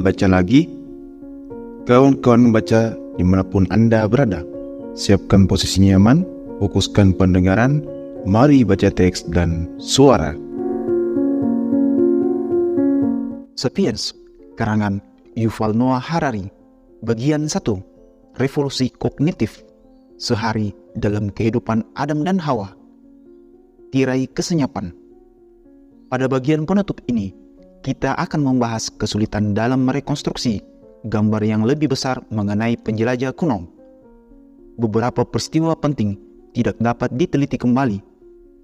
Baca lagi. Kawan-kawan baca dimanapun Anda berada. Siapkan posisi nyaman, fokuskan pendengaran, mari baca teks dan suara. Sapiens, karangan Yuval Noah Harari, bagian 1, Revolusi Kognitif, sehari dalam kehidupan Adam dan Hawa. Tirai kesenyapan. Pada bagian penutup ini, kita akan membahas kesulitan dalam merekonstruksi gambar yang lebih besar mengenai penjelajah kuno. Beberapa peristiwa penting tidak dapat diteliti kembali.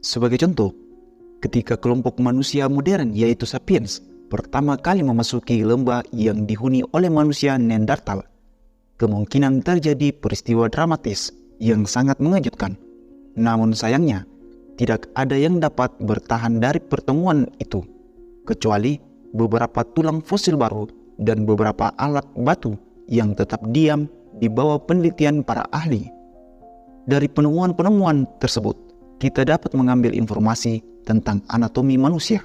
Sebagai contoh, ketika kelompok manusia modern yaitu Sapiens pertama kali memasuki lembah yang dihuni oleh manusia Neanderthal, kemungkinan terjadi peristiwa dramatis yang sangat mengejutkan. Namun sayangnya, tidak ada yang dapat bertahan dari pertemuan itu, kecuali beberapa tulang fosil baru dan beberapa alat batu yang tetap diam di bawah penelitian para ahli. Dari penemuan-penemuan tersebut, kita dapat mengambil informasi tentang anatomi manusia,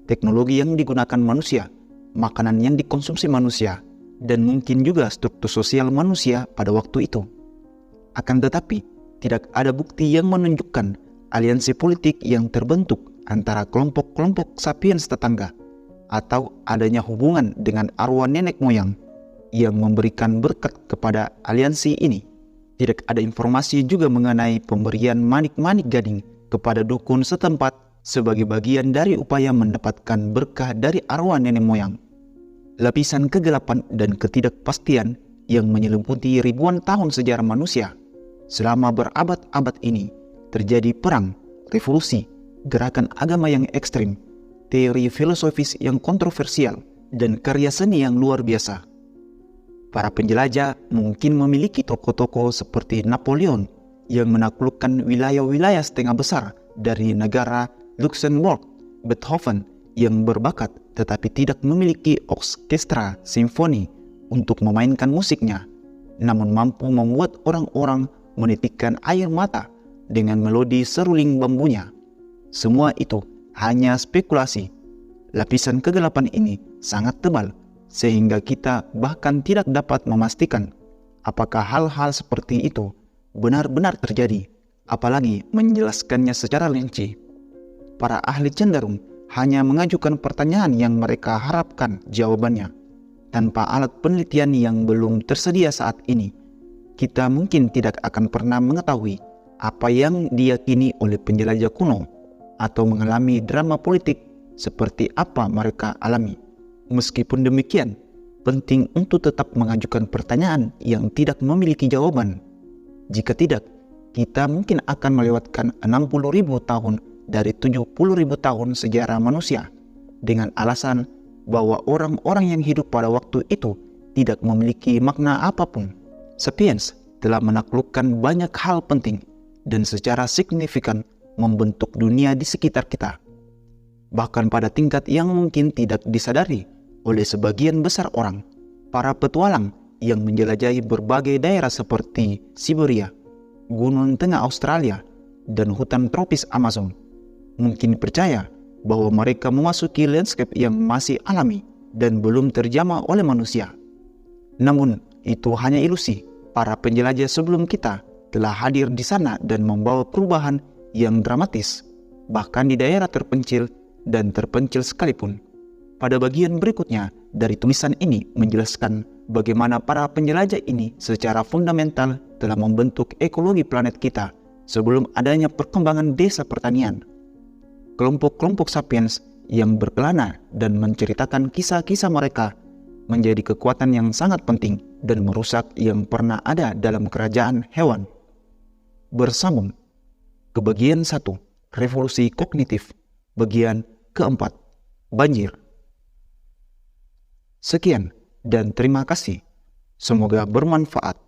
teknologi yang digunakan manusia, makanan yang dikonsumsi manusia, dan mungkin juga struktur sosial manusia pada waktu itu. Akan tetapi, tidak ada bukti yang menunjukkan aliansi politik yang terbentuk antara kelompok-kelompok sapiens tetangga, atau adanya hubungan dengan arwah nenek moyang yang memberikan berkat kepada aliansi ini. Tidak ada informasi juga mengenai pemberian manik-manik gading kepada dukun setempat sebagai bagian dari upaya mendapatkan berkah dari arwah nenek moyang. Lapisan kegelapan dan ketidakpastian yang menyelimuti ribuan tahun sejarah manusia. Selama berabad-abad ini terjadi perang, revolusi, gerakan agama yang ekstrim, teori filosofis yang kontroversial, dan karya seni yang luar biasa. Para penjelajah mungkin memiliki tokoh-tokoh seperti Napoleon yang menaklukkan wilayah-wilayah setengah besar dari negara Luxembourg, Beethoven yang berbakat tetapi tidak memiliki orkestra simfoni untuk memainkan musiknya, namun mampu membuat orang-orang menitikkan air mata dengan melodi seruling bambunya. Semua itu hanya spekulasi. Lapisan kegelapan ini sangat tebal sehingga kita bahkan tidak dapat memastikan apakah hal-hal seperti itu benar-benar terjadi, apalagi menjelaskannya secara rinci. Para ahli cenderung hanya mengajukan pertanyaan yang mereka harapkan jawabannya. Tanpa alat penelitian yang belum tersedia saat ini, kita mungkin tidak akan pernah mengetahui apa yang diyakini oleh penjelajah kuno atau mengalami drama politik seperti apa mereka alami. Meskipun demikian, penting untuk tetap mengajukan pertanyaan yang tidak memiliki jawaban. Jika tidak, kita mungkin akan melewatkan 60.000 tahun dari 70.000 tahun sejarah manusia dengan alasan bahwa orang-orang yang hidup pada waktu itu tidak memiliki makna apapun. Sapiens telah menaklukkan banyak hal penting dan secara signifikan membentuk dunia di sekitar kita, bahkan pada tingkat yang mungkin tidak disadari oleh sebagian besar orang. Para petualang yang menjelajahi berbagai daerah seperti Siberia, Gunung Tengah Australia, dan hutan tropis Amazon mungkin percaya bahwa mereka memasuki landscape yang masih alami dan belum terjamah oleh manusia. Namun itu hanya ilusi. Para penjelajah sebelum kita telah hadir di sana dan membawa perubahan yang dramatis, bahkan di daerah terpencil dan terpencil sekalipun. Pada bagian berikutnya dari tulisan ini menjelaskan bagaimana para penjelajah ini secara fundamental telah membentuk ekologi planet kita sebelum adanya perkembangan desa pertanian. Kelompok-kelompok sapiens yang berkelana dan menceritakan kisah-kisah mereka menjadi kekuatan yang sangat penting dan merusak yang pernah ada dalam kerajaan hewan. Bersambung ke bagian 1, Revolusi Kognitif, bagian keempat, Banjir. Sekian dan terima kasih. Semoga bermanfaat.